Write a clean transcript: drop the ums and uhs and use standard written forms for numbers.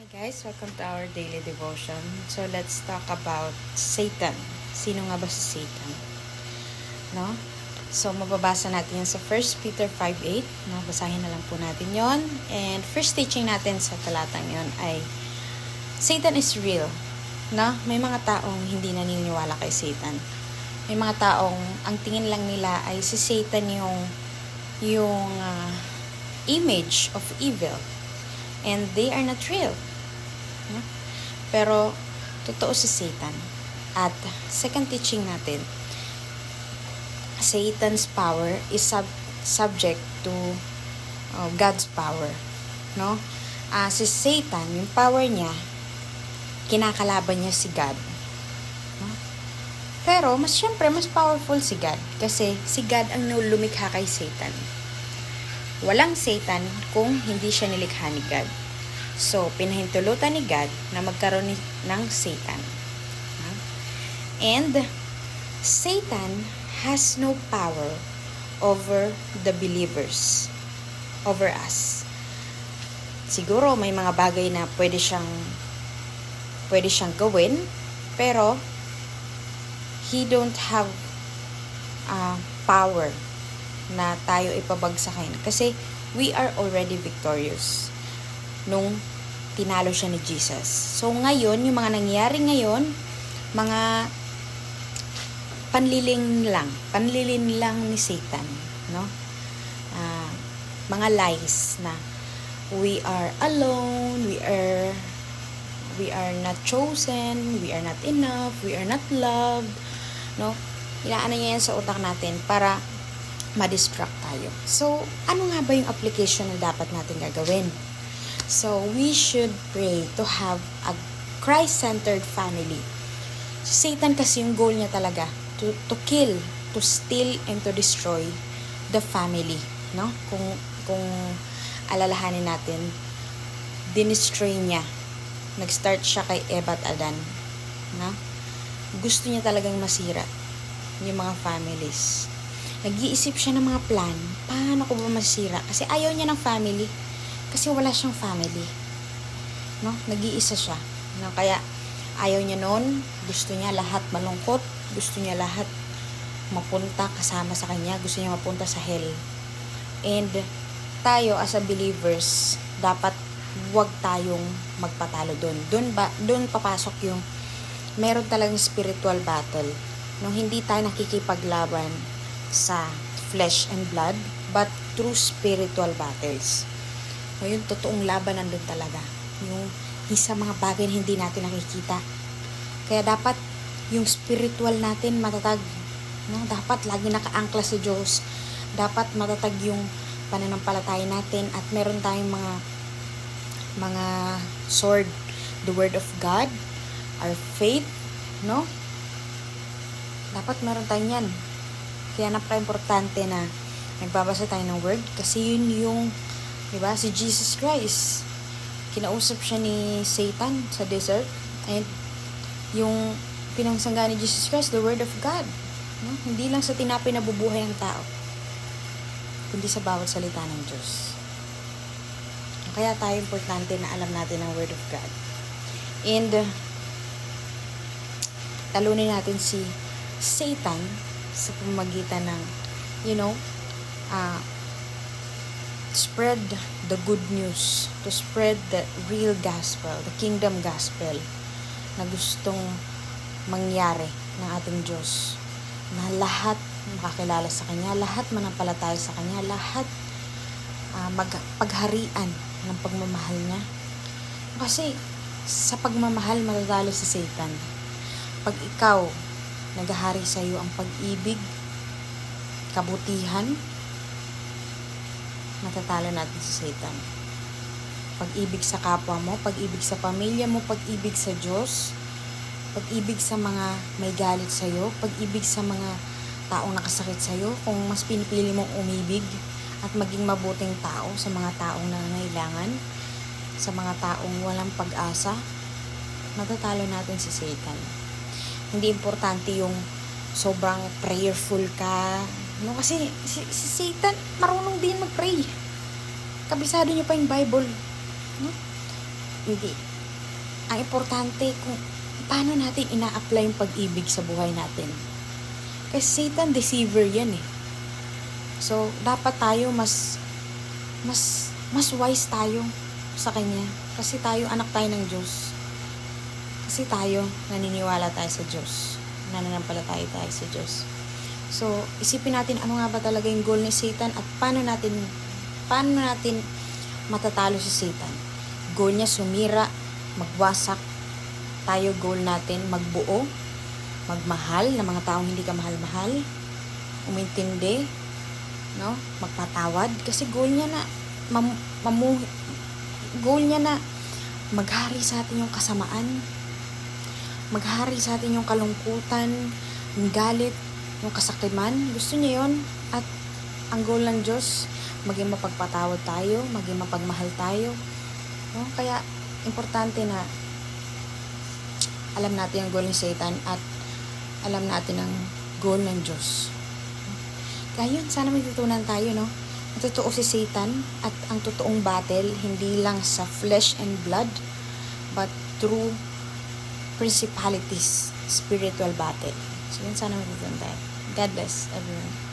Guys, welcome to our daily devotion. So let's talk about Satan. Sino nga ba si Satan? No? So mababasa natin yan sa 1 Peter 5:8. No? Basahin na lang po natin yon. And first teaching natin sa talatang yon ay Satan is real. No? May mga taong hindi naniniwala kay Satan. May mga taong ang tingin lang nila ay si Satan yung image of evil. And they are not real. No? Pero, totoo si Satan. At, second teaching natin, Satan's power is subject to God's power. No? Si Satan, yung power niya, kinakalaban niya si God. No? Pero, syempre, mas powerful si God. Kasi, si God ang lumikha kay Satan. Walang Satan kung hindi siya nilikha ni God. So, pinahintulutan ni God na magkaroon ng Satan. And, Satan has no power over the believers, over us. Siguro, may mga bagay na pwede siyang gawin, pero, he don't have power na tayo ipabagsakin. Kasi, we are already victorious nung tinalo siya ni Jesus. So, ngayon, yung mga nangyayari ngayon, mga panlilin lang ni Satan, no? Mga lies na we are alone, we are not chosen, we are not enough, we are not loved, no? Inaano niya yan sa utak natin para ma-distract tayo. So, ano nga ba yung application na dapat natin gagawin? So, we should pray to have a Christ-centered family. Satan kasi yung goal niya talaga, to kill, to steal, and to destroy the family. No? Kung alalahanin natin, dinestroy niya. Nag-start siya kay Eva at Adan. No? Gusto niya talagang masira yung mga families. Nag-iisip siya ng mga plan. Paano ko ba masira? Kasi ayaw niya ng family. Kasi wala siyang family. No? Nag-iisa siya. No? Kaya ayaw niya noon. Gusto niya lahat malungkot. Gusto niya lahat mapunta kasama sa kanya. Gusto niya mapunta sa hell. And tayo as a believers, dapat wag tayong magpatalo doon. Doon papasok yung meron talagang spiritual battle. No? Hindi tayo nakikipaglaban sa flesh and blood, but through spiritual battles. Ngayon, totoong laban nandun talaga. Yung isa mga bagay na hindi natin nakikita. Kaya dapat yung spiritual natin matatag. No? Dapat lagi nakaangkla sa Diyos. Dapat matatag yung pananampalataya natin at meron tayong mga sword. The Word of God, our faith, no? Dapat meron tayong yan. Kaya napaka-importante na nagbabasa tayo ng Word kasi yun yung, diba, si Jesus Christ, kinausap siya ni Satan sa desert, and yung pinangsangga ni Jesus Christ, the Word of God, no? Hindi lang sa tinapay na bubuhay ang tao, kundi sa bawat salita ng Diyos. Kaya tayo importante na alam natin ang Word of God. And talunin natin si Satan sa pamamagitan ng, spread the good news, to spread the real gospel, the kingdom gospel na gustong mangyari ng ating Diyos. Na lahat makakilala sa Kanya, lahat manampalataya sa Kanya, lahat pagharian ng pagmamahal niya. Kasi sa pagmamahal matatalo si Satan. Pag ikaw naghahari sa iyo ang pag-ibig, kabutihan, matatalo natin si Satan. Pag-ibig sa kapwa mo, pag-ibig sa pamilya mo, pag-ibig sa Diyos, pag-ibig sa mga may galit sa iyo, pag-ibig sa mga taong nakasakit sa iyo, kung mas pinipili mong umibig at maging mabuting tao sa mga taong nangangailangan, sa mga taong walang pag-asa, matatalo natin si Satan. Hindi importante yung sobrang prayerful ka, no? Kasi si Satan marunong din mag-pray. Kabisado niya pa yung Bible, no? Hindi. ang importante kung paano natin ina-apply yung pag-ibig sa buhay natin. Kasi Satan, deceiver yan eh. So, dapat tayo mas wise tayo sa kanya. Kasi tayo, anak tayo ng Diyos. Kasi tayo, naniniwala tayo sa Diyos. Nananampalataya tayo sa Diyos. So, isipin natin ano nga ba talaga yung goal ni Satan at paano natin matatalo si Satan. Goal niya sumira, magwasak. Tayo goal natin magbuo, magmahal ng mga taong hindi ka mahal-mahal, umintindi, no? Magpatawad kasi goal niya na goal niya na maghari sa atin yung kasamaan, maghari sa atin yung kalungkutan, yung galit, yung kasakiman. Gusto niya yon. At ang goal ng Diyos, maging mapagpatawad tayo, maging mapagmahal tayo, no? Kaya importante na alam natin ang goal ni Satan at alam natin ang goal ng Diyos. Kaya yun, sana may tutunan tayo, no? Ang totoo si Satan at ang totoong battle, hindi lang sa flesh and blood, but through principalities, spiritual battle. So yun, sana may tutunan tayo. God bless everyone.